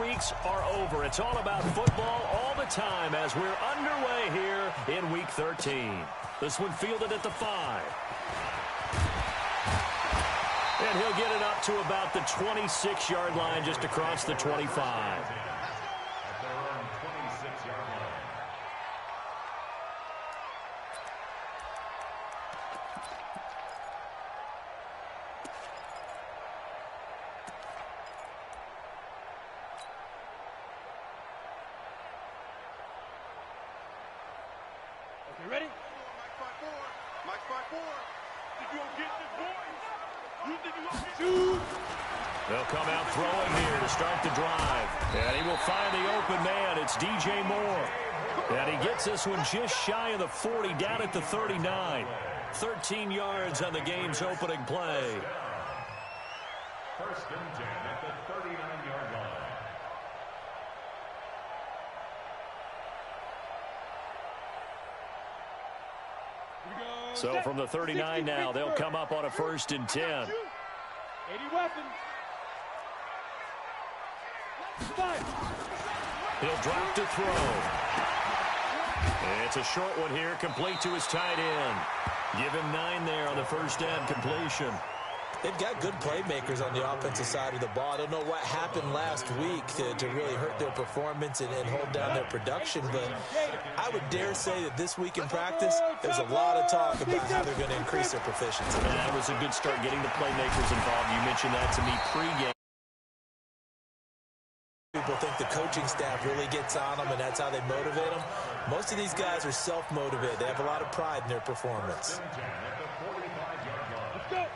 weeks are over. It's all about football all the time as we're underway here in Week 13. This one fielded at the 5. And he'll get it up to about the 26-yard line just across the 25. You ready? Mike 5-4. If you don't get this, boys, you think you gonna get Shoot! They'll come out throwing here to start the drive. And he will find the open man. It's DJ Moore. And he gets this one just shy of the 40, down at the 39. 13 yards on the game's opening play. First and 10 at the 39-yard line. So from the 39 now, they'll come up on a first and 10. 80 weapons. He'll drop to throw. It's a short one here, complete to his tight end. Give him 9 there on the first down completion. They've got good playmakers on the offensive side of the ball. I don't know what happened last week to really hurt their performance and hold down their production, but I would dare say that this week in practice, there's a lot of talk about how they're going to increase their proficiency. And that was a good start getting the playmakers involved. You mentioned that to me pregame. People think the coaching staff really gets on them, and that's how they motivate them. Most of these guys are self-motivated. They have a lot of pride in their performance.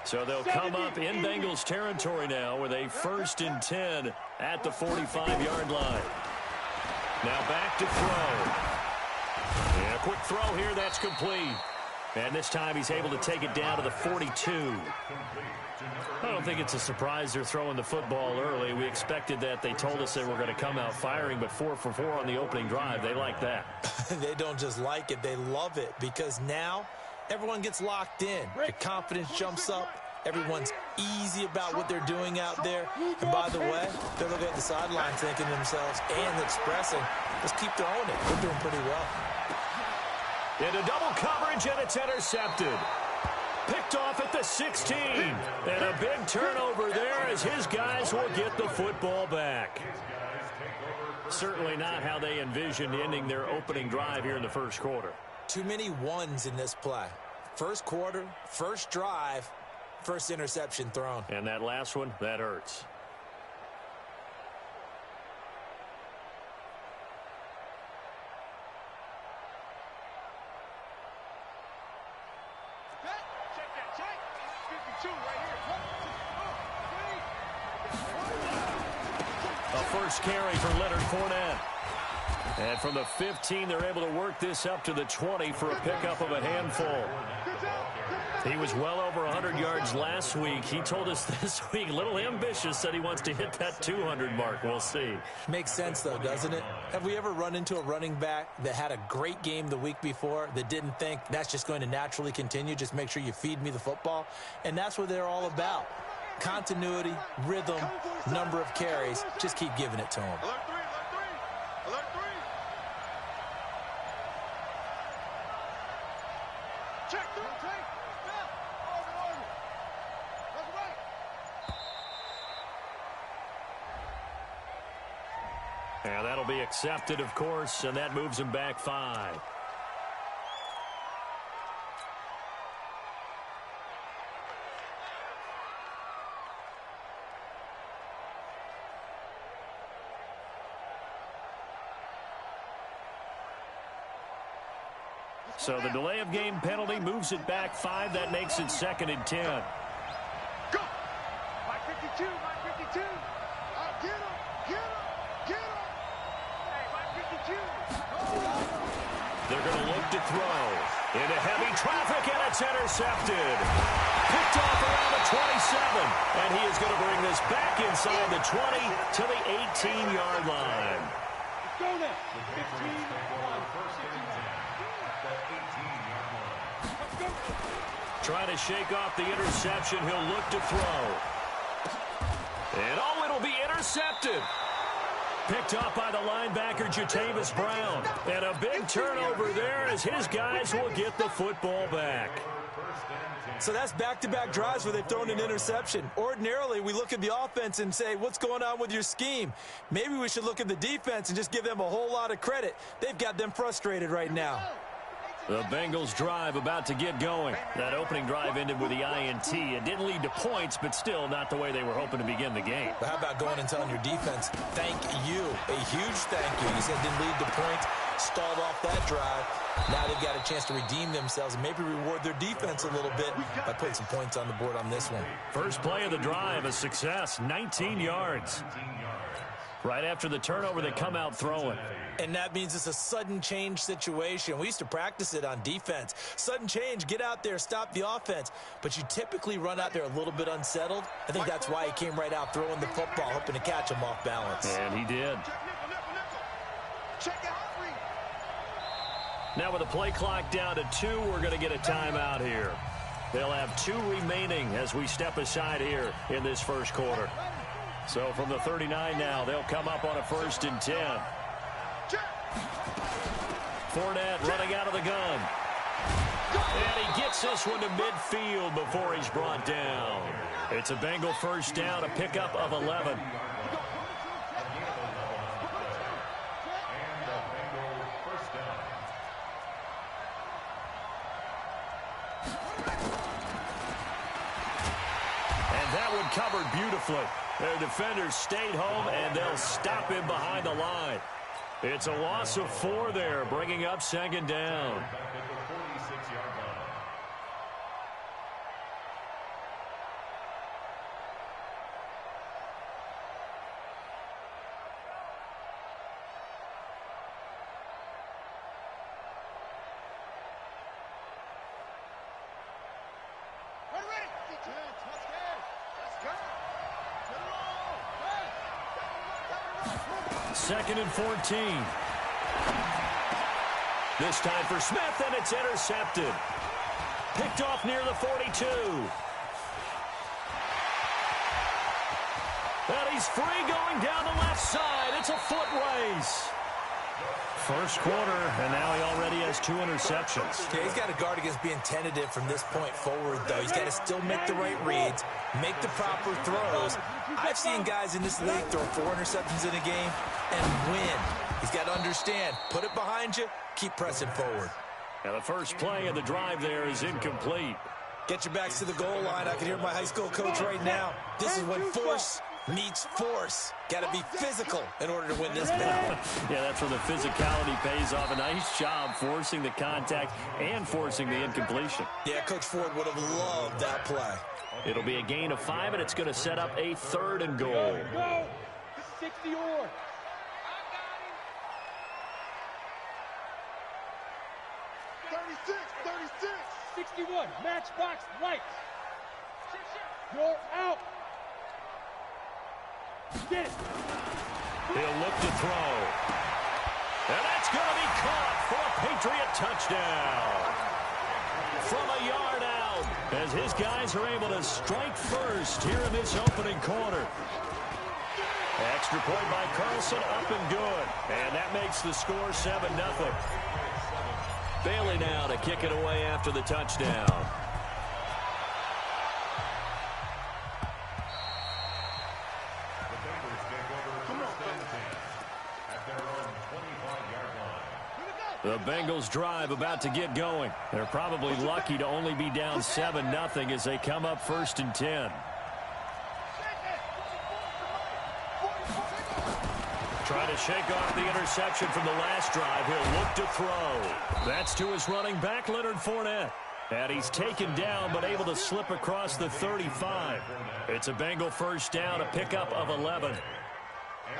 So they'll come up in Bengals territory now with a first and 10 at the 45-yard line. Now back to throw. And a quick throw here, that's complete. And this time he's able to take it down to the 42. I don't think it's a surprise they're throwing the football early. We expected that. They told us they were going to come out firing, but 4 for 4 on the opening drive. They like that. They don't just like it, they love it, because now everyone gets locked in. The confidence jumps up. Everyone's easy about what they're doing out there. And by the way, they're looking at the sideline thinking to themselves and expressing, let's keep throwing it. We're doing pretty well. Into double coverage, and it's intercepted. Picked off at the 16. And a big turnover there as his guys will get the football back. Certainly not how they envisioned ending their opening drive here in the first quarter. Too many ones in this play. First quarter, first drive, first interception thrown. And that last one, that hurts. A first carry for Leonard Fournette. And from the 15, they're able to work this up to the 20 for a pickup of a handful. He was well over 100 yards last week. He told us this week, a little ambitious, said he wants to hit that 200 mark. We'll see. Makes sense, though, doesn't it? Have we ever run into a running back that had a great game the week before that didn't think that's just going to naturally continue? Just make sure you feed me the football. And that's what they're all about. Continuity, rhythm, number of carries. Just keep giving it to them. Alert 3, alert 3, alert 3. Check, take. And that'll be accepted, of course, and that moves him back 5. So the delay of game penalty moves it back 5. That makes it 2nd and 10. Go! Mike 52, Mike 52. Get him, get him, get him. Hey, Mike 52. They're going to look to throw. Into heavy traffic, and it's intercepted. Picked off around the 27. And he is going to bring this back inside the 20 to the 18-yard line. Go now. 15. Trying to shake off the interception. He'll look to throw. And oh, it'll be intercepted. Picked off by the linebacker, Jatavis Brown. And a big turnover there as his guys will get the football back. So that's back-to-back drives where they've thrown an interception. Ordinarily, we look at the offense and say, what's going on with your scheme? Maybe we should look at the defense and just give them a whole lot of credit. They've got them frustrated right now. The Bengals drive about to get going. That opening drive ended with the INT. It didn't lead to points, but still not the way they were hoping to begin the game. But how about going and telling your defense, thank you, a huge thank you. You said it didn't lead to points, stalled off that drive. Now they've got a chance to redeem themselves and maybe reward their defense a little bit by putting some points on the board on this one. First play of the drive, a success, 19 yards. Right after the turnover, they come out throwing. And that means it's a sudden change situation. We used to practice it on defense. Sudden change, get out there, stop the offense. But you typically run out there a little bit unsettled. I think that's why he came right out throwing the football, hoping to catch him off balance. And he did. Now with the play clock down to 2, we're going to get a timeout here. They'll have 2 remaining as we step aside here in this first quarter. So from the 39 now, they'll come up on a 1st and 10. Fournette running out of the gun. And he gets this one to midfield before he's brought down. It's a Bengal first down, a pickup of 11. And that one covered beautifully. Their defenders stayed home, and they'll stop him behind the line. It's a loss of 4 there, bringing up 2nd down. Second and 14. This time for Smith, and it's intercepted. Picked off near the 42. And he's free going down the left side. It's a foot race. First quarter, and now he already has 2 interceptions. Yeah, he's got to guard against being tentative from this point forward, though. He's got to still make the right reads, make the proper throws. I've seen guys in this league throw 4 interceptions in a game and win. He's got to understand, put it behind you, keep pressing forward. Now the first play of the drive there is incomplete. Get your backs to the goal line. I can hear my high school coach right now. This is when force meets force. Got to be physical in order to win this battle. Yeah, that's where the physicality pays off. A nice job forcing the contact and forcing the incompletion. Yeah, Coach Ford would have loved that play. It'll be a gain of 5, and it's going to set up a 3rd and goal. Go! 60 or. 61, matchbox lights. You're out. Get it. He'll look to throw. And that's going to be caught for a Patriot touchdown. From a yard out, as his guys are able to strike first here in this opening quarter. Extra point by Carlson, up and good. And that makes the score 7-0. Bailey now to kick it away after the touchdown. The Bengals drive about to get going. They're probably lucky to only be down 7-0 as they come up 1st and 10. Trying to shake off the interception from the last drive. He'll look to throw. That's to his running back, Leonard Fournette. And he's taken down, but able to slip across the 35. It's a Bengal first down, a pickup of 11.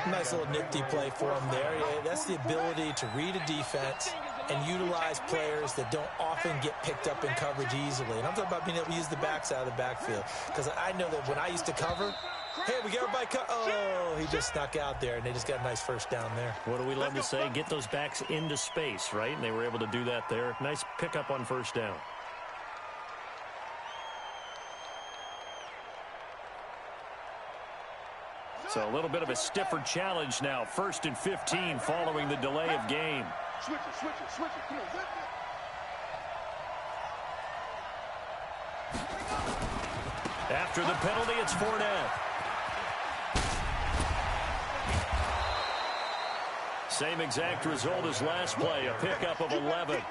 Nice little nifty play for him there. Yeah, that's the ability to read a defense and utilize players that don't often get picked up in coverage easily. And I'm talking about being able to use the backs out of the backfield. Because I know that when I used to cover, hey, we got everybody oh, he just snuck out there, and they just got a nice first down there. What do we love to say? Get those backs into space, right? And they were able to do that there. Nice pickup on first down. So a little bit of a stiffer challenge now. 1st and 15 following the delay of game. Switch it, switch it, switch it. Come on, whip it. After the penalty, it's Fournette. Same exact result as last play, a pickup of 11.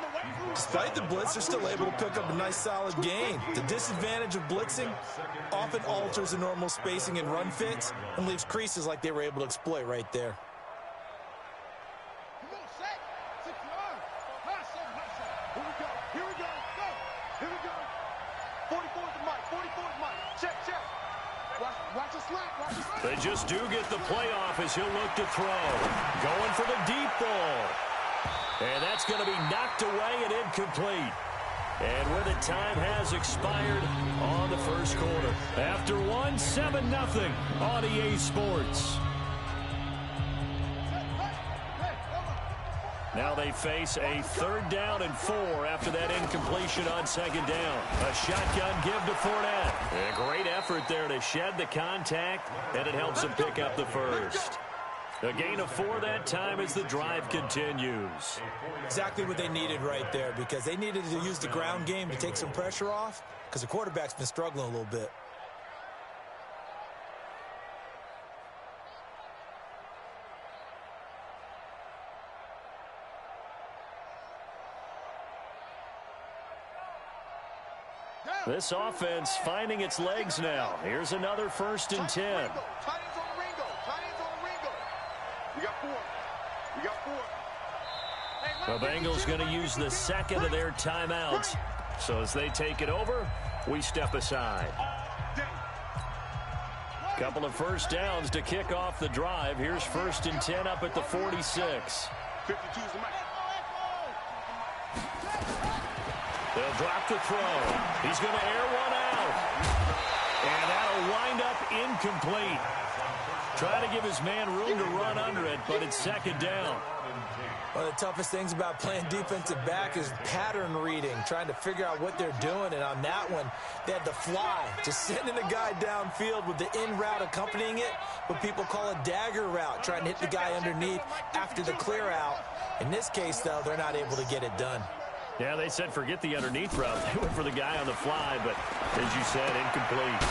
Despite the blitz, they're still able to pick up a nice solid gain. The disadvantage of blitzing often alters the normal spacing and run fits and leaves creases like they were able to exploit right there. Come on, set. 6 yards. High set, high set. Here we go. Here we go. Go. Here we go. 44 is the mic. 44 is the mic. Check, check. Watch the slack. Watch the slack. They just do get the playoff as he'll look to throw. Going for the deep ball. And that's going to be knocked away and incomplete. And where the time has expired on the first quarter. After one, 7-0 on EA Sports. Now they face a 3rd down and 4 after that incompletion on 2nd down. A shotgun give to Fournette. A great effort there to shed the contact, and it helps him pick up the first. A gain of 4 that time as the drive continues. Exactly what they needed right there, because they needed to use the ground game to take some pressure off, because the quarterback's been struggling a little bit. This offense finding its legs now. Here's another 1st and 10. Tight ends on the Ringo. Tight ends on the Ringo. We got 4. We got 4. The Bengals going to use the 2nd of their timeouts. So as they take it over, we step aside. Couple of 1st downs to kick off the drive. Here's 1st and 10 up at the 46. 52 is the mic. They'll drop the throw. He's going to air one out. And that'll wind up incomplete. Trying to give his man room to run under it, but it's 2nd down. One of the toughest things about playing defensive back is pattern reading, trying to figure out what they're doing. And on that one, they had the fly, just sending a guy downfield with the in route accompanying it, what people call a dagger route, trying to hit the guy underneath after the clear out. In this case, though, they're not able to get it done. Yeah, they said forget the underneath route. They went for the guy on the fly, but as you said, incomplete.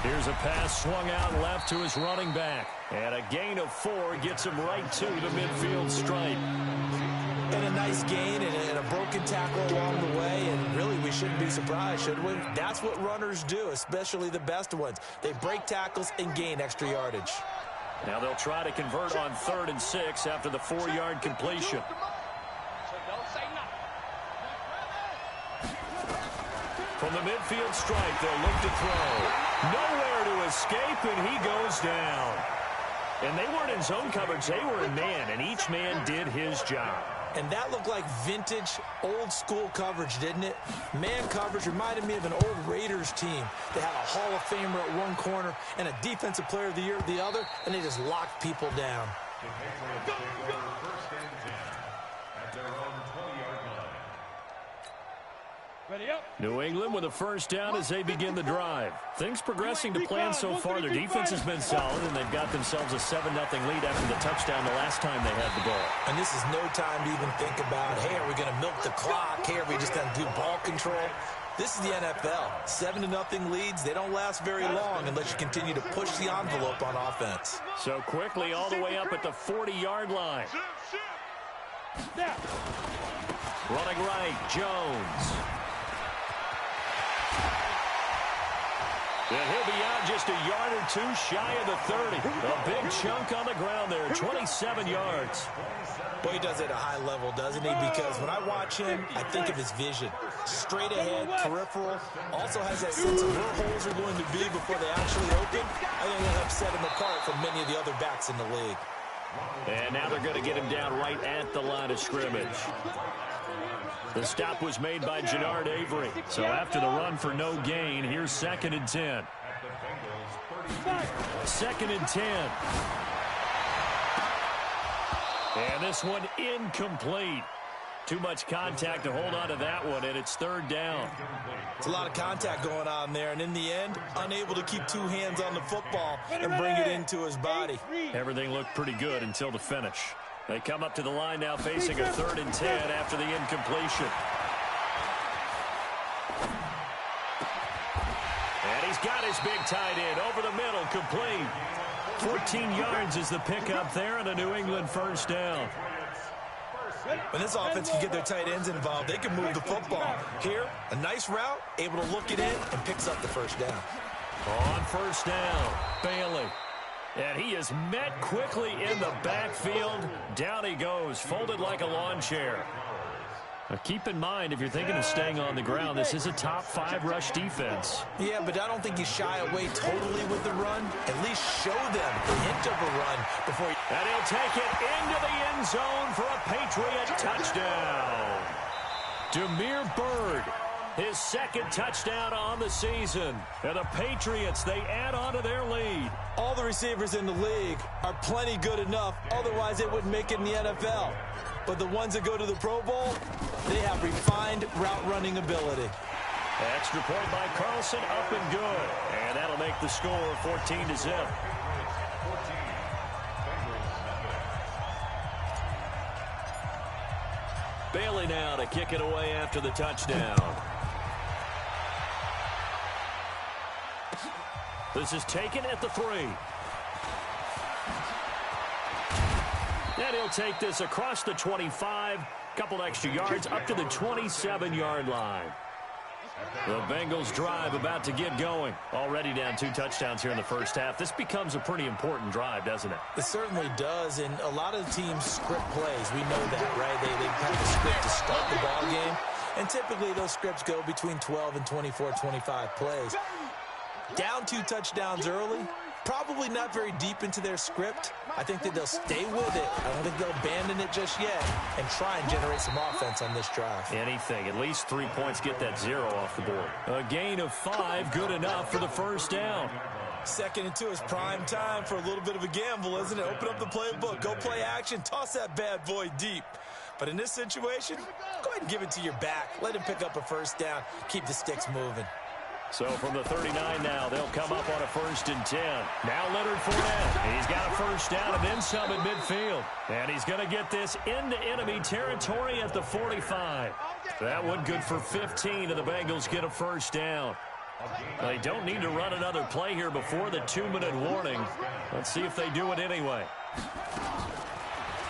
Here's a pass swung out left to his running back. And a gain of 4 gets him right to the midfield stripe. And a nice gain and a broken tackle along the way. And really, we shouldn't be surprised, should we? That's what runners do, especially the best ones. They break tackles and gain extra yardage. Now they'll try to convert on 3rd and 6 after the 4-yard completion. From the midfield stripe, they'll look to throw. Nowhere to escape, and he goes down. And they weren't in zone coverage. They were in man, and each man did his job. And that looked like vintage, old-school coverage, didn't it? Man coverage reminded me of an old Raiders team. They had a Hall of Famer at one corner and a Defensive Player of the Year at the other, and they just locked people down. New England with a 1st down as they begin the drive. Things progressing to plan so far. Their defense has been solid, and they've got themselves a 7-0 lead after the touchdown the last time they had the ball. And this is no time to even think about, hey, are we going to milk the clock? Hey, are we just going to do ball control? This is the NFL. 7-0 leads, they don't last very long unless you continue to push the envelope on offense. So quickly all the way up at the 40-yard line. Running right, Jones. And he'll be out just a yard or 2 shy of the 30. A big chunk on the ground there, 27 yards. Boy, he does it at a high level, doesn't he? Because when I watch him, I think of his vision. Straight ahead, peripheral. Also has that sense of where holes are going to be before they actually open. I think that'll set him apart from many of the other backs in the league. And now they're going to get him down right at the line of scrimmage. The stop was made by Jannard Avery. So after the run for no gain, here's 2nd and 10. 2nd and 10. And this one incomplete. Too much contact to hold on to that one, and it's third down. It's a lot of contact going on there, and in the end, unable to keep two hands on the football and bring it into his body. Everything looked pretty good until the finish. They come up to the line now facing a 3rd and 10 after the incompletion. And he's got his big tight end over the middle, complete. 14 yards is the pickup there, and a New England first down. When this offense can get their tight ends involved, they can move the football. Here, a nice route, able to look it in, and picks up the first down. On first down, Bailey. And he is met quickly in the backfield. Down he goes, folded like a lawn chair. Now keep in mind, if you're thinking of staying on the ground, this is a top 5 rush defense. Yeah, but I don't think you shy away totally with the run. At least show them the hint of a run before you... And he'll take it into the end zone for a Patriot touchdown. Demir Bird, his 2nd touchdown on the season. And the Patriots, they add on to their lead. All the receivers in the league are plenty good enough. Otherwise, they wouldn't make it in the NFL. But the ones that go to the Pro Bowl, they have refined route-running ability. Extra point by Carlson, up and good. And that'll make the score 14-0. Bailey now to kick it away after the touchdown. This is taken at the 3. And he'll take this across the 25, couple extra yards up to the 27-yard line. The Bengals drive about to get going. Already down 2 touchdowns here in the first half. This becomes a pretty important drive, doesn't it? It certainly does, and a lot of the teams script plays. We know that, right? They have a script to start the ball game, and typically those scripts go between 12 and 24, 25 plays. Down 2 touchdowns early, probably not very deep into their script. I think that they'll stay with it. I don't think they'll abandon it just yet and try and generate some offense on this drive. Anything. At least 3 points, get that 0 off the board. A gain of 5, good enough for the first down. 2nd and 2 is prime time for a little bit of a gamble, isn't it? Open up the playbook, go play action, toss that bad boy deep. But in this situation, go ahead and give it to your back. Let him pick up a first down. Keep the sticks moving. So from the 39 now, they'll come up on a 1st and 10. Now Leonard Fournette. He's got a first down and then some at midfield. And he's going to get this into enemy territory at the 45. That one good for 15, and the Bengals get a first down. They don't need to run another play here before the 2-minute warning. Let's see if they do it anyway.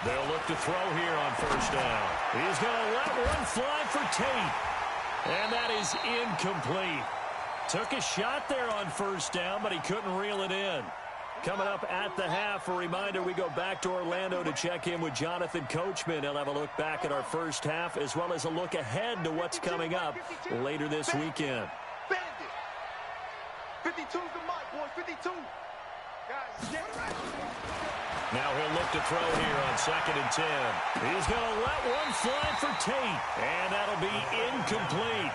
They'll look to throw here on first down. He's going to let one fly for Tate. And that is incomplete. Took a shot there on first down, but he couldn't reel it in. Coming up at the half, a reminder, we go back to Orlando to check in with Jonathan Coachman. He'll have a look back at our first half, as well as a look ahead to what's coming up later this weekend. 52's the mic, boys, 52. Guys, now he'll look to throw here on 2nd and 10. He's going to let one fly for Tate, and that'll be incomplete.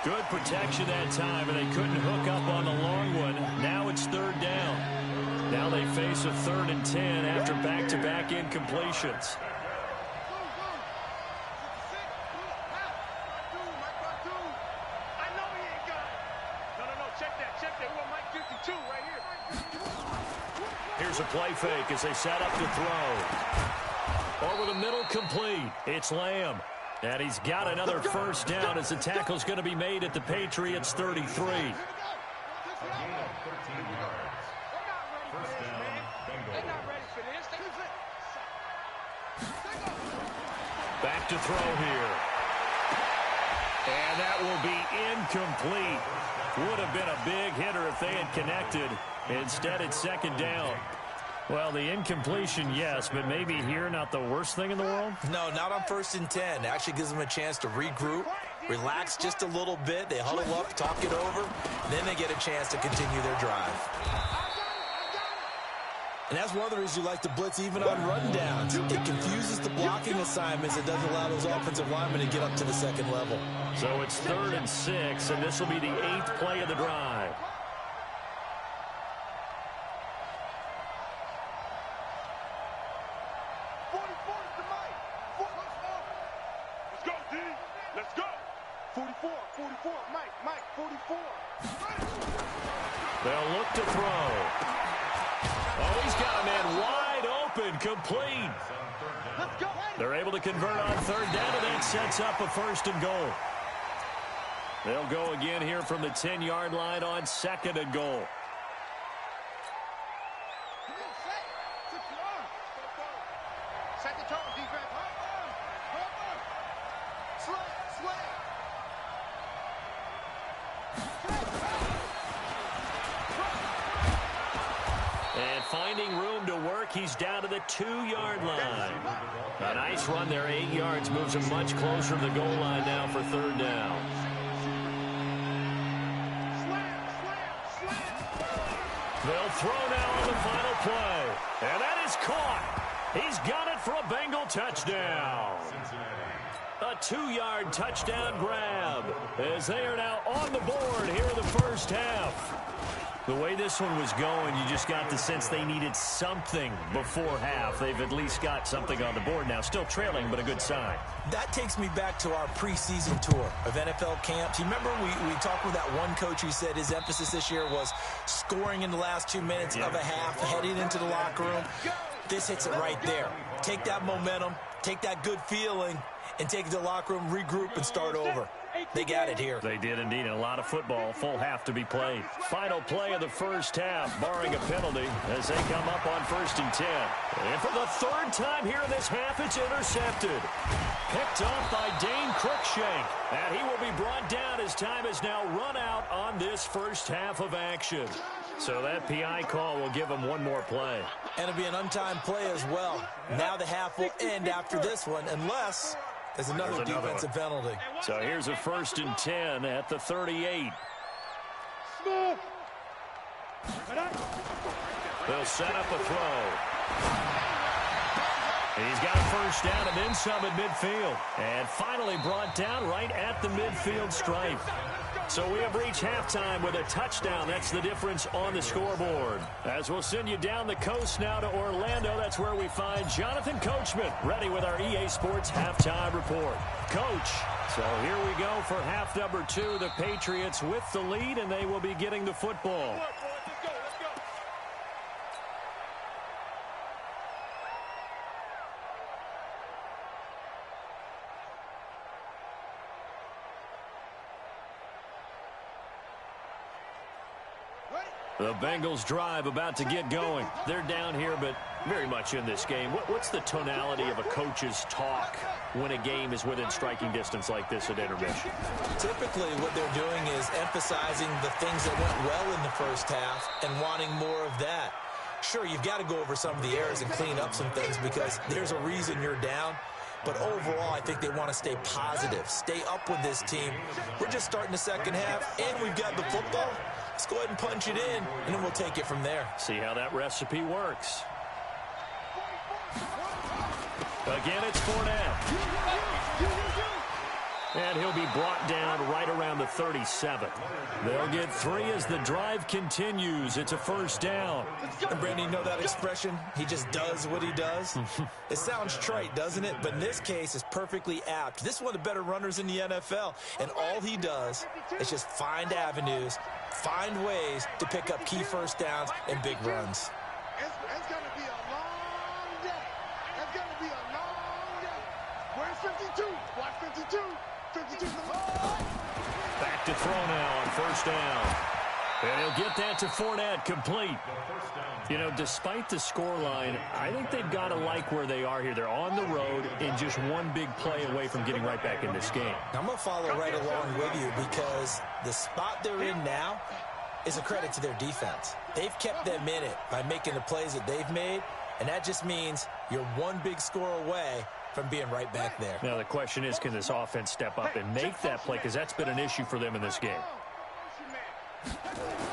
Good protection that time, and they couldn't hook up on the long one. Now it's 3rd down. Now they face a 3rd and 10 after back-to-back incompletions. Here's a play fake as they set up to throw. Over the middle, complete. It's Lamb. And he's got another first down as the tackle's going to be made at the Patriots' 33. Back to throw here. And that will be incomplete. Would have been a big hitter if they had connected. Instead, it's 2nd down. Well, the incompletion, yes, but maybe here not the worst thing in the world? No, not on 1st and 10. It actually gives them a chance to regroup, relax just a little bit. They huddle up, talk it over, and then they get a chance to continue their drive. And that's one of the reasons you like to blitz even on rundowns. It confuses the blocking assignments. It doesn't allow those offensive linemen to get up to the 2nd level. So it's 3rd and 6, and this will be the 8th play of the drive. 44, Mike, 44. They'll look to throw. Oh, he's got a man wide open, complete. Let's go. They're able to convert on third down, and that sets up a 1st and goal. They'll go again here from the 10-yard line on 2nd and goal. Set the tone, defense. Slay. And finding room to work, he's down to the 2-yard line. A nice run there, 8 yards, moves him much closer to the goal line now for 3rd down. They'll throw now on the final play. And that is caught. He's got it for a Bengal touchdown. A 2-yard touchdown grab as they are now on the board here in the first half. The way this one was going, you just got the sense they needed something before half. They've at least got something on the board now. Still trailing, but a good sign. That takes me back to our preseason tour of NFL camps. You remember we talked with that one coach who said his emphasis this year was scoring in the last 2 minutes of a half, heading into the locker room. This hits it right there. Take that momentum, take that good feeling, and take it to the locker room, regroup, and start over. They got it here. They did indeed, and a lot of football, full half to be played. Final play of the first half, barring a penalty, as they come up on 1st and 10. And for the 3rd time here in this half, it's intercepted. Picked off by Dane Cruikshank. And he will be brought down as time has now run out on this first half of action. So that PI call will give him one more play. And it'll be an untimed play as well. Now the half will end after this one, unless there's another defensive penalty. So here's a 1st and 10 at the 38. They'll set up a throw. He's got a 1st down and then some at midfield. And finally brought down right at the midfield stripe. So we have reached halftime with a touchdown. That's the difference on the scoreboard. As we'll send you down the coast now to Orlando, that's where we find Jonathan Coachman, ready with our EA Sports halftime report. Coach, so here we go for half number 2. The Patriots with the lead, and they will be getting the football. The Bengals drive about to get going. They're down here, but very much in this game. What's the tonality of a coach's talk when a game is within striking distance like this at intermission? Typically, what they're doing is emphasizing the things that went well in the first half and wanting more of that. Sure, you've got to go over some of the errors and clean up some things because there's a reason you're down. But overall, I think they want to stay positive, stay up with this team. We're just starting the second half, and we've got the football. Let's go ahead and punch it in, and then we'll take it from there. See how that recipe works. Again, it's Fournette. And he'll be brought down right around the 37. They'll get 3 as the drive continues. It's a 1st down. And Brandon, you know that expression? He just does what he does? It sounds trite, doesn't it? But in this case, it's perfectly apt. This is one of the better runners in the NFL. And all he does is just find avenues, find ways to pick up key 1st downs and big runs. It's going to be a long day. It's going to be a long day. Where's 52? Watch 52. 52. Back to throw now on 1st down. And he'll get that to Fournette, complete. You know, despite the scoreline, I think they've got to like where they are here. They're on the road and just one big play away from getting right back in this game. I'm going to follow right along with you because the spot they're in now is a credit to their defense. They've kept them in it by making the plays that they've made, and that just means you're one big score away from being right back there. Now, the question is, can this offense step up and make that play? Because that's been an issue for them in this game.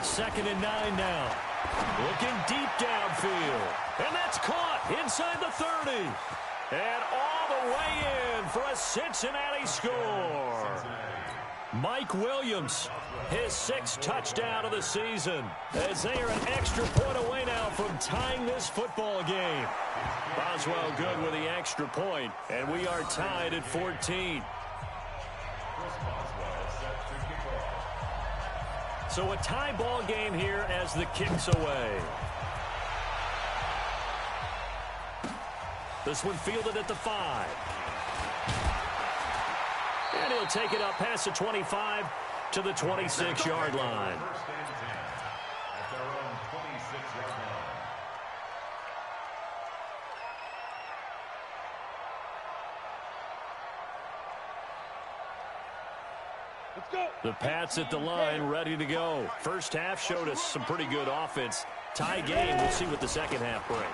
2nd and 9 now. Looking deep downfield. And that's caught inside the 30. And all the way in for a Cincinnati score. Mike Williams, his 6th touchdown of the season, as they are an extra point away now from tying this football game. Boswell good with the extra point, and we are tied at 14. So a tie ball game here as the kick's away. This one fielded at the 5. And he'll take it up past the 25 to the 26-yard line. The Pats at the line, ready to go. First half showed us some pretty good offense. Tie game, we'll see what the second half brings.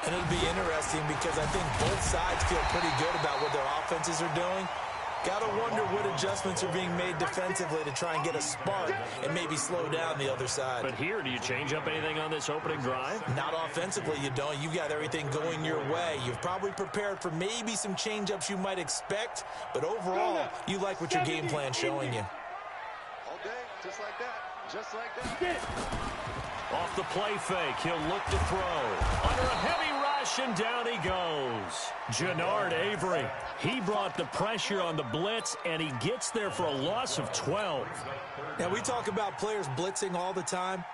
And it'll be interesting because I think both sides feel pretty good about what their offenses are doing. Got to wonder what adjustments are being made defensively to try and get a spark and maybe slow down the other side. But here, do you change up anything on this opening drive? Not offensively, you don't. You've got everything going your way. You've probably prepared for maybe some change-ups you might expect, but overall, you like what your game plan's showing you. Just like that. Just like that. Off the play fake, he'll look to throw. Under a heavy rush, and down he goes. Jannard Avery. He brought the pressure on the blitz, and he gets there for a loss of 12. Now, we talk about players blitzing all the time.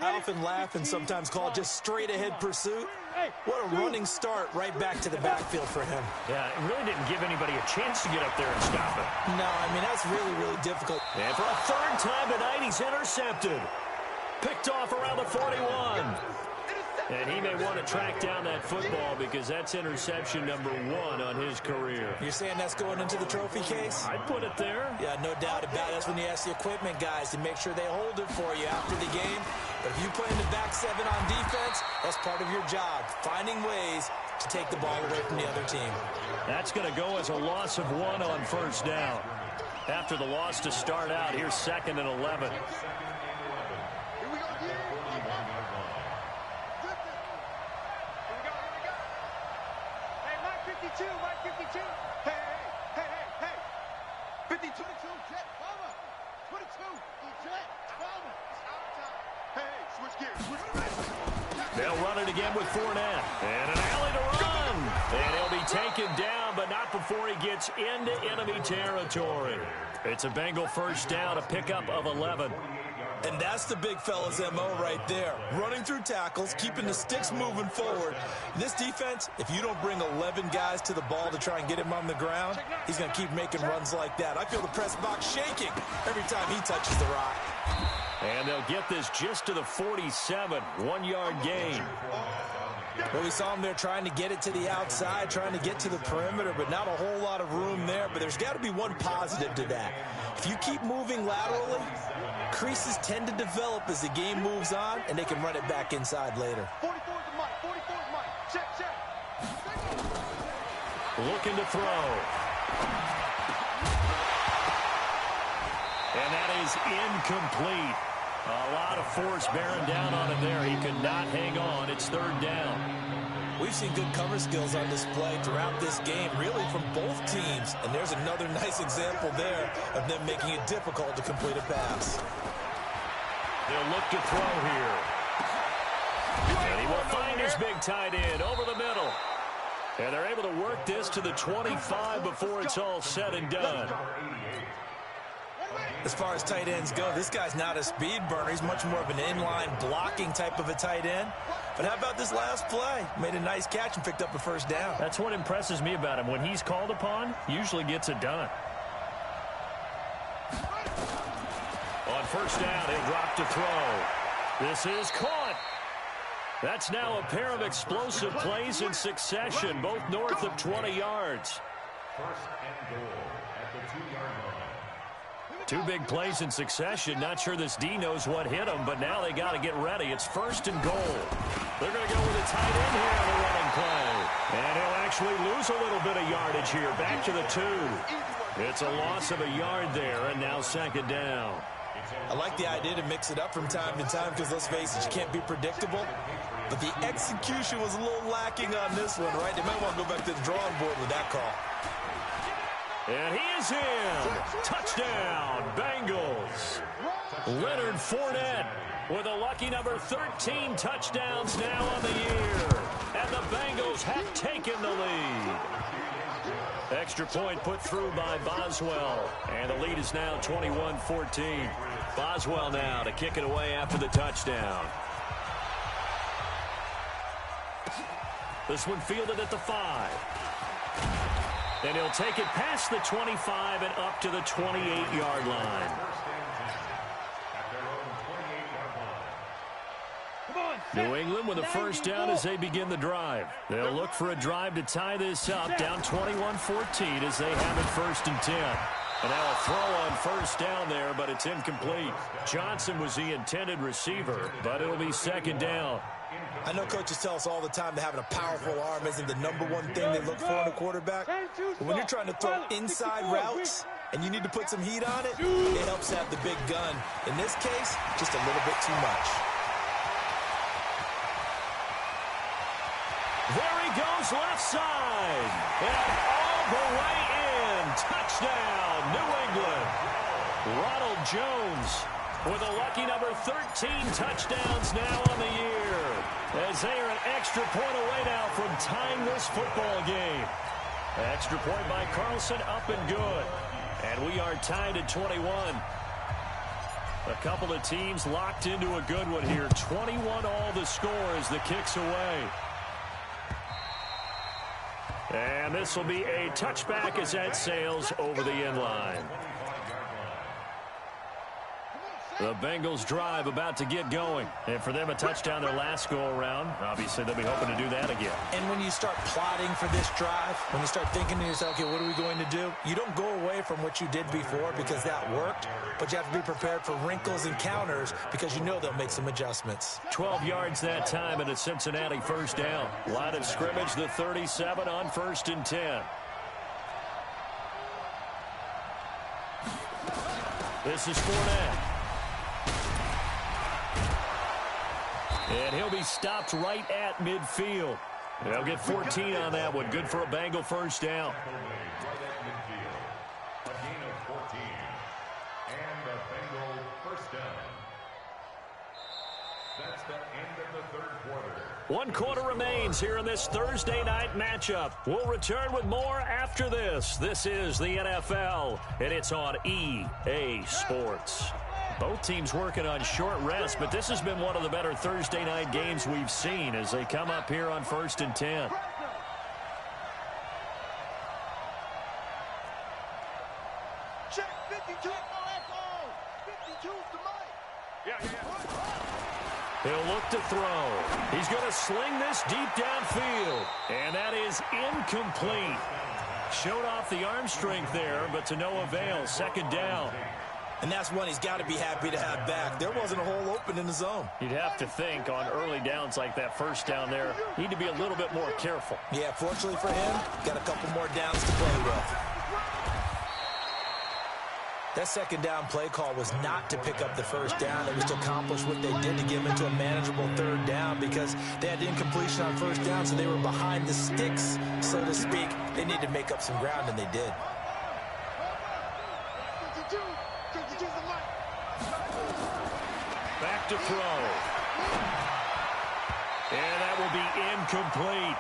I often laugh and sometimes call it just straight-ahead pursuit. What a running start right back to the backfield for him. Yeah, it really didn't give anybody a chance to get up there and stop it. No, I mean, that's really, really difficult. And for a third time tonight, he's intercepted. Picked off around the 41. And he may want to track down that football because that's interception number 1 on his career. You're saying that's going into the trophy case? I'd put it there. Yeah, no doubt about it. That's when you ask the equipment guys to make sure they hold it for you after the game. But if you play in the back 7 on defense, that's part of your job, finding ways to take the ball away from the other team. That's going to go as a loss of 1 on first down. After the loss to start out, here's 2nd and 11. They'll run it again with Fournette. And an alley to run. And he'll be taken down, but not before he gets into enemy territory. It's a Bengal first down, a pickup of 11. And that's the big fella's MO right there. Running through tackles, keeping the sticks moving forward. This defense, if you don't bring 11 guys to the ball to try and get him on the ground, he's going to keep making runs like that. I feel the press box shaking every time he touches the rock. And they'll get this just to the 47, 1-yard gain. Well, we saw him there trying to get it to the outside, trying to get to the perimeter, but not a whole lot of room there. But there's got to be one positive to that. If you keep moving laterally, creases tend to develop as the game moves on, and they can run it back inside later. 44 is the mic. 44 is mic. Check, check. Looking to throw. And that is incomplete. A lot of force bearing down on him there. He could not hang on. It's 3rd down. We've seen good cover skills on display throughout this game, really from both teams. And there's another nice example there of them making it difficult to complete a pass. They'll look to throw here. And he will find his big tight end over the middle. And they're able to work this to the 25 before it's all said and done. As far as tight ends go, this guy's not a speed burner. He's much more of an inline blocking type of a tight end. But how about this last play? Made a nice catch and picked up a first down. That's what impresses me about him. When he's called upon, usually gets it done. On first down, he'll drop to throw. This is caught. That's now a pair of explosive plays in succession, both north of 20 yards. First and goal at the 2-yard line. 2 big plays in succession. Not sure this D knows what hit him, but now they got to get ready. It's 1st and goal. They're going to go with a tight end here on the running play. And he'll actually lose a little bit of yardage here. Back to the 2. It's a loss of a yard there, and now 2nd down. I like the idea to mix it up from time to time because, let's face it, you can't be predictable. But the execution was a little lacking on this one, right? They might want to go back to the drawing board with that call. And he is in. Touchdown, Bengals. Leonard Fournette with a lucky number 13 touchdowns now on the year. And the Bengals have taken the lead. Extra point put through by Boswell. And the lead is now 21-14. Boswell now to kick it away after the touchdown. This one fielded at the 5. And he'll take it past the 25 and up to the 28-yard line. New England with a first down as they begin the drive. They'll look for a drive to tie this up, down 21-14 as they have it 1st and 10. And now a throw on first down there, but it's incomplete. Johnson was the intended receiver, but it'll be 2nd down. I know coaches tell us all the time that having a powerful arm isn't the #1 thing they look for in a quarterback. But when you're trying to throw inside routes and you need to put some heat on it, it helps to have the big gun. In this case, just a little bit too much. There he goes left side. And all the way in. Touchdown, New England. Ronald Jones with a lucky number 13 touchdowns now on the year. As they are an extra point away now from tying this football game. Extra point by Carlson, up and good. And we are tied at 21. A couple of teams locked into a good one here. 21 all the score as the kick's away. And this will be a touchback as that sails over the end line. The Bengals drive about to get going. And for them, a touchdown their last go-around. Obviously, they'll be hoping to do that again. And when you start plotting for this drive, when you start thinking to yourself, okay, what are we going to do? You don't go away from what you did before because that worked, but you have to be prepared for wrinkles and counters because you know they'll make some adjustments. 12 yards that time and a Cincinnati first down. Line of scrimmage, the 37 on 1st and 10. This is Fournette. And he'll be stopped right at midfield. They'll get 14 on that one. Good for a Bengal first down. A gain of 14. And a Bengal first down. That's the end of the 3rd quarter. 1 quarter remains here in this Thursday night matchup. We'll return with more after this. This is the NFL, and it's on EA Sports. Both teams working on short rest, but this has been one of the better Thursday night games we've seen as they come up here on 1st and 10. Check 52. 52's the mic. He'll look to throw. He's going to sling this deep downfield, and that is incomplete. Showed off the arm strength there, but to no avail. 2nd down. And that's one he's got to be happy to have back. There wasn't a hole open in the zone. You'd have to think on early downs like that first down there, need to be a little bit more careful. Yeah, fortunately for him, got a couple more downs to play with. That 2nd down play call was not to pick up the first down. It was to accomplish what they did to get him into a manageable 3rd down because they had incompletion on 1st down, so they were behind the sticks, so to speak. They needed to make up some ground, and they did. Back to throw. And that will be incomplete.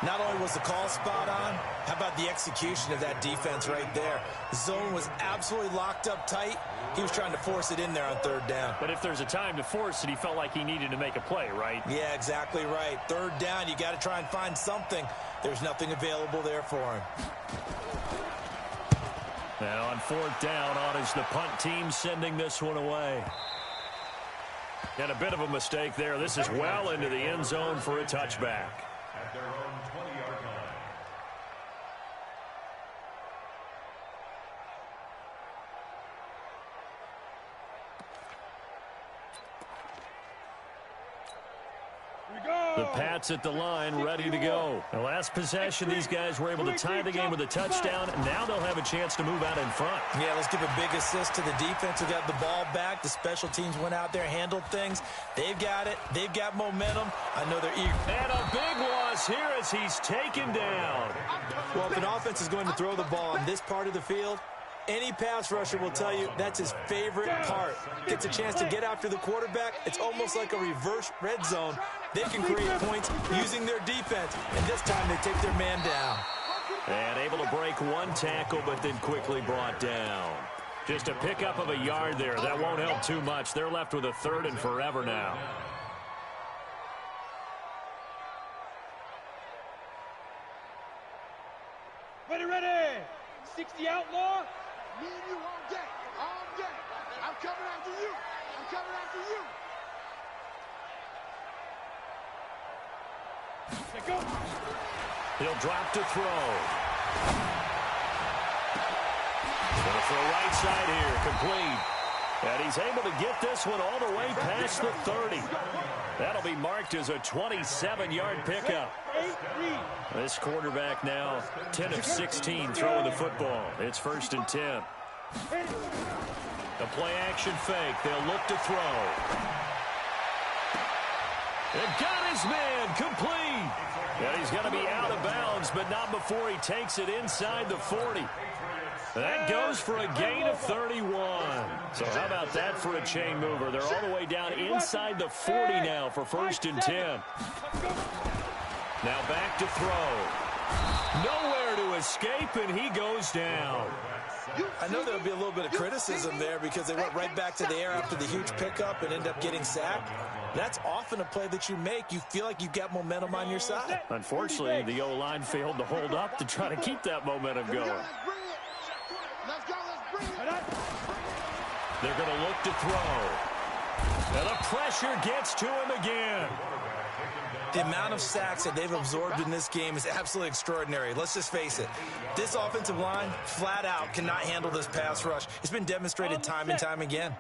Not only was the call spot on, how about the execution of that defense right there? The zone was absolutely locked up tight. He was trying to force it in there on 3rd down. But if there's a time to force it, he felt like he needed to make a play, right? Yeah, exactly right. 3rd down, you got to try and find something. There's nothing available there for him. Now on 4th down, on is the punt team sending this one away. And a bit of a mistake there. This is well into the end zone for a touchback. At their own 20-yard line. The Pats at the line, ready to go. The last possession, these guys were able to tie the game with a touchdown. Now they'll have a chance to move out in front. Yeah, let's give a big assist to the defense who got the ball back. The special teams went out there, handled things. They've got it. They've got momentum. I know they're eager. And a big loss here as he's taken down. Well, if an offense is going to throw the ball on this part of the field, any pass rusher will tell you that's his favorite part. Gets a chance to get after the quarterback. It's almost like a reverse red zone. They can create points using their defense, and this time they take their man down. And able to break one tackle, but then quickly brought down. Just a pickup of a yard there. That won't help too much. They're left with a 3rd and forever now. Ready. 60 outlaw. Me and you all day. All day. I'm coming after you. I'm coming after you. Let go. He'll drop to throw. Going to throw right side here. Complete. And he's able to get this one all the way past the 30. That'll be marked as a 27-yard pickup. This quarterback now 10 of 16 throwing the football. It's 1st and 10. The play action fake. They'll look to throw. And got his man complete. And he's going to be out of bounds, but not before he takes it inside the 40. That goes for a gain of 31. So how about that for a chain mover? They're all the way down inside the 40 now for 1st and 10. Now back to throw. Nowhere to escape, and he goes down. I know there'll be a little bit of criticism there because they went right back to the air after the huge pickup and end up getting sacked. That's often a play that you make. You feel like you've got momentum on your side. Unfortunately, the O-line failed to hold up to try to keep that momentum going. Let's go. Let's bring it. They're going to look to throw. And the pressure gets to him again. The amount of sacks that they've absorbed in this game is absolutely extraordinary. Let's just face it. This offensive line, flat out, cannot handle this pass rush. It's been demonstrated time and time again.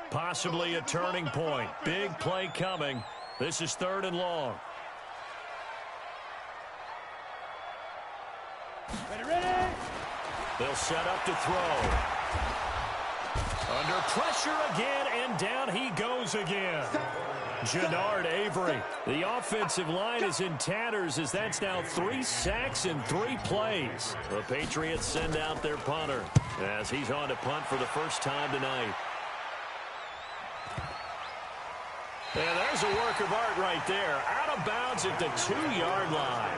Possibly a turning point. Big play coming. This is 3rd and long. Ready. They'll set up to throw. Under pressure again, and down he goes again. Jannard Avery. The offensive line is in tatters as that's now 3 sacks in 3 plays. The Patriots send out their punter as he's on to punt for the first time tonight. And there's a work of art right there. Out of bounds at the 2-yard line.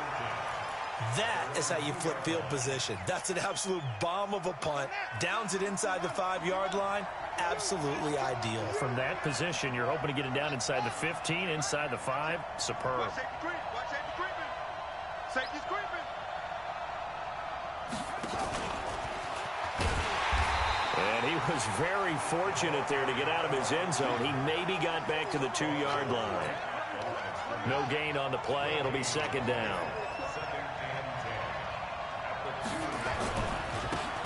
That is how you flip field position. That's an absolute bomb of a punt. Downs it inside the 5-yard line. Absolutely ideal. From that position, you're hoping to get it down inside the 15, inside the 5. Superb. Watch safety creeping. Safety's creeping. And he was very fortunate there to get out of his end zone. He maybe got back to the 2-yard line. No gain on the play. It'll be 2nd down.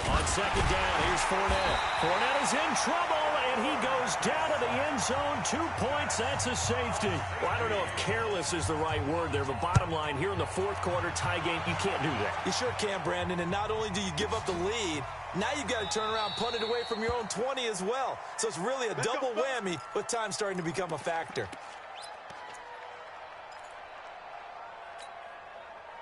On 2nd down, here's Fournette. Fournette is in trouble, and he goes down to the end zone. 2 points, that's a safety. Well, I don't know if careless is the right word there, but bottom line, here in the 4th quarter, tie game, you can't do that. You sure can, Brandon, and not only do you give up the lead, now you've got to turn around, punt it away from your own 20 as well. So it's really a double whammy with time starting to become a factor.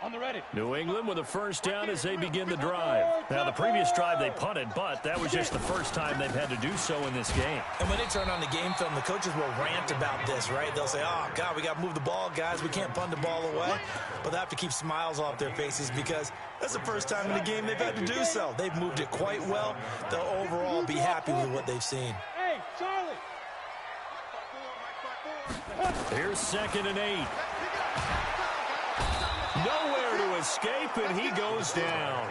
On the ready. New England with a 1st down as they begin the drive. Now, the previous drive they punted, but that was just the first time they've had to do so in this game. And when they turn on the game film, the coaches will rant about this, right? They'll say, oh, God, we got to move the ball, guys. We can't punt the ball away. But they have to keep smiles off their faces because that's the first time in the game they've had to do so. They've moved it quite well. They'll overall be happy with what they've seen. Hey, Charlie. Here's 2nd and 8. Nowhere to escape, and he goes down.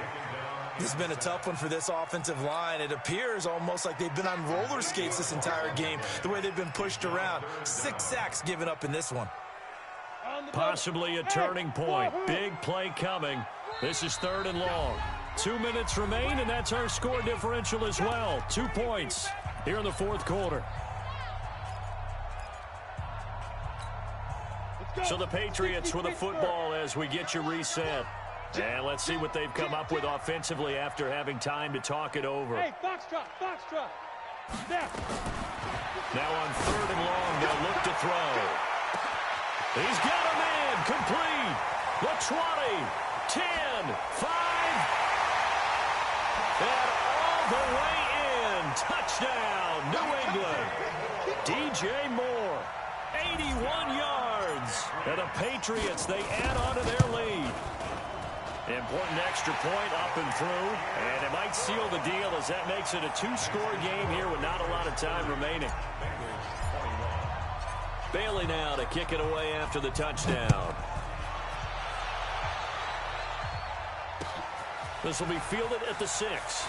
This has been a tough one for this offensive line. It appears almost like they've been on roller skates this entire game, the way they've been pushed around. 6 sacks given up in this one. Possibly a turning point. Big play coming. This is 3rd and long. 2 minutes remain, and that's our score differential as well. 2 points here in the 4th quarter. So the Patriots with the football as we get you reset. And let's see what they've come up with offensively after having time to talk it over. Hey, foxtrot. Snap. Now on 3rd and long, they'll look to throw. He's got a man, complete. The 20, 10, 5. And all the way in. Touchdown, New England. DJ Moore, 81 yards. And the Patriots, they add on to their lead. And important extra point up and through, and it might seal the deal as that makes it a two-score game here with not a lot of time remaining. Bailey now to kick it away after the touchdown. This will be fielded at the 6.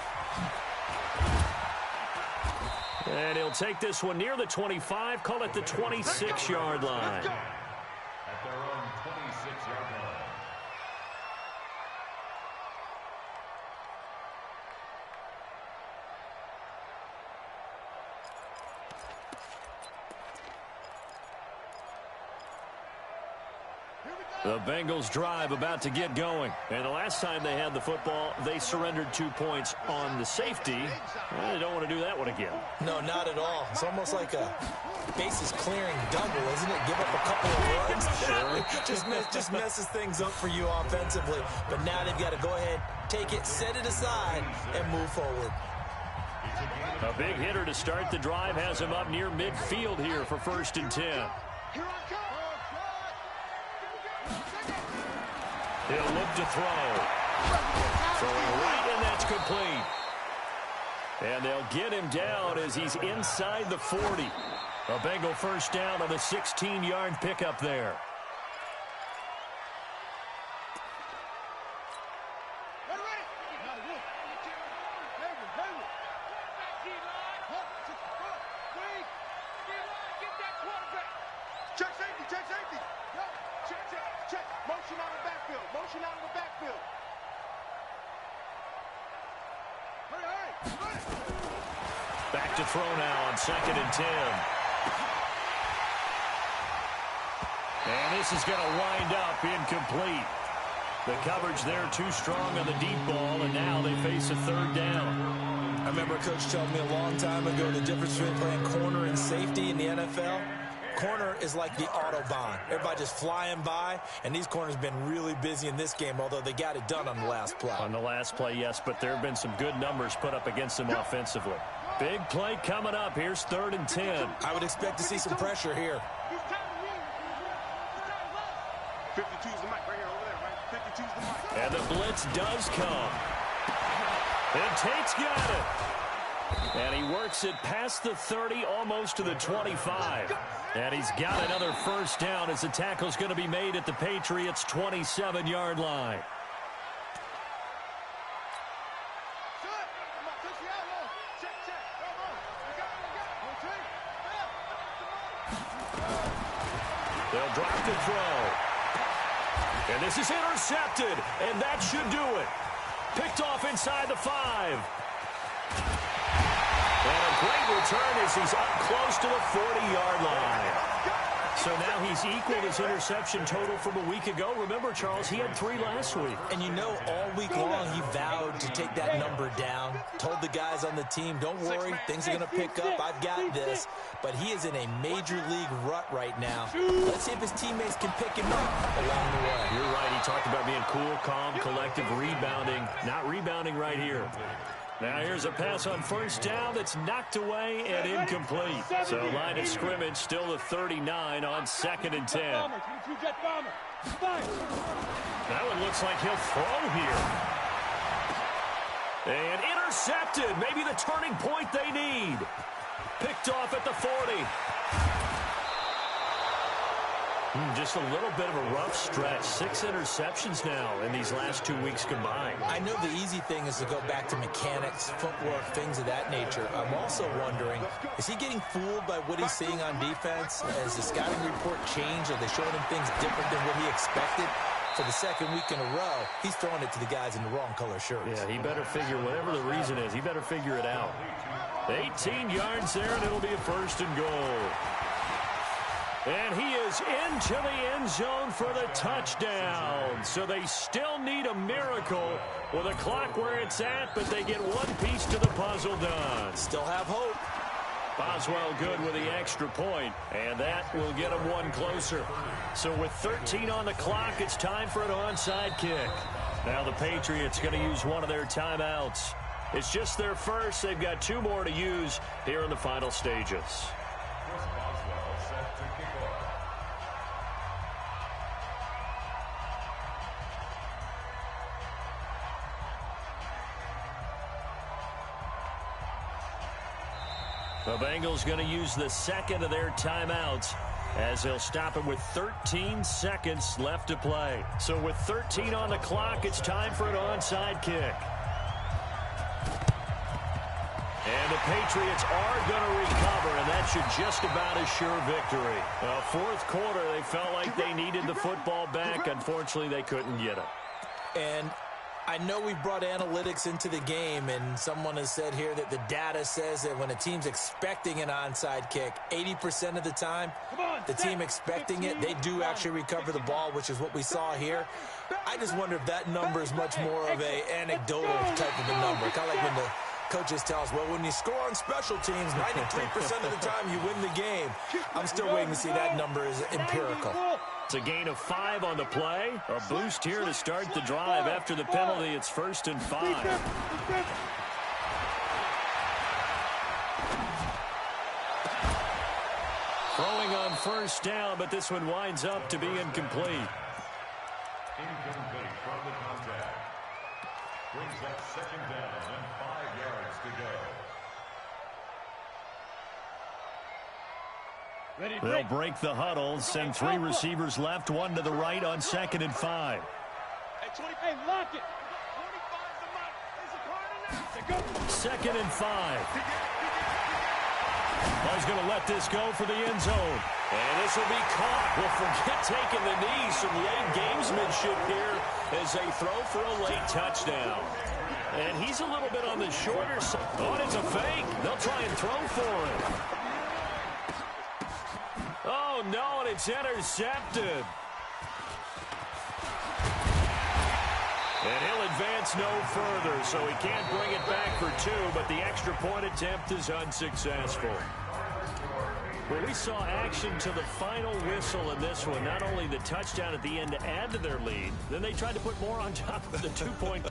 And he'll take this one near the 25, call it the 26-yard line. At their own 26-yard line. The Bengals drive about to get going. And the last time they had the football, they surrendered 2 points on the safety. Well, they don't want to do that one again. No, not at all. It's almost like a bases clearing double, isn't it? Give up a couple of runs. just messes things up for you offensively. But now they've got to go ahead, take it, set it aside, and move forward. A big hitter to start the drive has him up near midfield here for 1st and 10. He'll look to throw. Throwing right, and that's complete. And they'll get him down as he's inside the 40. A Bengal first down on the 16-yard pickup there. Check safety, check safety. Check. Motion out of the backfield. Motion out of the backfield. Hurry. Back to throw now on 2nd and 10. And this is going to wind up incomplete. The coverage there too strong on the deep ball, and now they face a 3rd down. I remember a coach telling me a long time ago the difference between playing corner and safety in the NFL. Corner is like the Autobahn. Everybody just flying by, and these corners have been really busy in this game, although they got it done on the last play. On the last play, yes, but there have been some good numbers put up against them offensively. Big play coming up. Here's 3rd and 10. I would expect to see some pressure here. 52's the mic right here, over there, right? 52's the mic. And the blitz does come. And Tate's got it. And he works it past the 30, almost to the 25. And he's got another first down as the tackle's going to be made at the Patriots' 27-yard line. They'll drop the throw. And this is intercepted, and that should do it. Picked off inside the 5. And a great return as he's up close to the 40-yard line. So now he's equaled his interception total from a week ago. Remember, Charles, he had 3 last week. And you know, all week long he vowed to take that number down. Told the guys on the team, don't worry, things are going to pick up. I've got this. But he is in a major league rut right now. Let's see if his teammates can pick him up along the way. You're right. He talked about being cool, calm, collective, rebounding. Not rebounding right here. Now here's a pass on first down that's knocked away and incomplete. So line of scrimmage still the 39 on 2nd and 10. That one looks like he'll throw here. And intercepted. Maybe the turning point they need. Picked off at the 40. Just a little bit of a rough stretch. 6 interceptions now in these last 2 weeks combined. I know the easy thing is to go back to mechanics, footwork, things of that nature. I'm also wondering, is he getting fooled by what he's seeing on defense? Has the scouting report changed? Are they showing him things different than what he expected? For the 2nd week in a row, he's throwing it to the guys in the wrong color shirts. Yeah, he better figure, whatever the reason is, he better figure it out. 18 yards there, and it'll be a 1st and goal. And he is into the end zone for the touchdown. So they still need a miracle with a clock where it's at, but they get one piece to the puzzle done. Still have hope. Boswell good with the extra point, and that will get them one closer. So with 13 on the clock, it's time for an onside kick. Now the Patriots going to use one of their timeouts. It's just their first. They've got 2 more to use here in the final stages. The Bengals going to use the second of their timeouts as they'll stop it with 13 seconds left to play. So with 13 on the clock, it's time for an onside kick. And the Patriots are going to recover, and that should just about assure victory. Fourth quarter, they felt like they needed the football back. Unfortunately, they couldn't get it. And I know we brought analytics into the game, and someone has said here that the data says that when a team's expecting an onside kick, 80% of the time, the team expecting it, they do actually recover the ball, which is what we saw here. I just wonder if that number is much more of an anecdotal type of a number, kind of like when the coaches tell us, well, when you score on special teams, 93% of the time you win the game. I'm still waiting to see that number is empirical. It's a gain of 5 on the play. A boost here to start the drive. After the penalty, it's 1st and 5. Throwing on first down, but this one winds up to be incomplete. Incomplete from the contact. Brings up 2nd down and 5 yards to go. They'll break the huddle, send 3 receivers left, 1 to the right on 2nd and 5. Hey, lock it. 2nd and 5. Well, he's going to let this go for the end zone. And this will be caught. Well, forget taking the knees from the gamesmanship here as they throw for a late touchdown. And he's a little bit on the shorter side. Oh, it's a fake. They'll try and throw for it. Oh, no, and it's intercepted. And he'll advance no further, so he can't bring it back for 2, but the extra point attempt is unsuccessful. Well, we saw action to the final whistle in this one. Not only the touchdown at the end to add to their lead, then they tried to put more on top of the 2-point.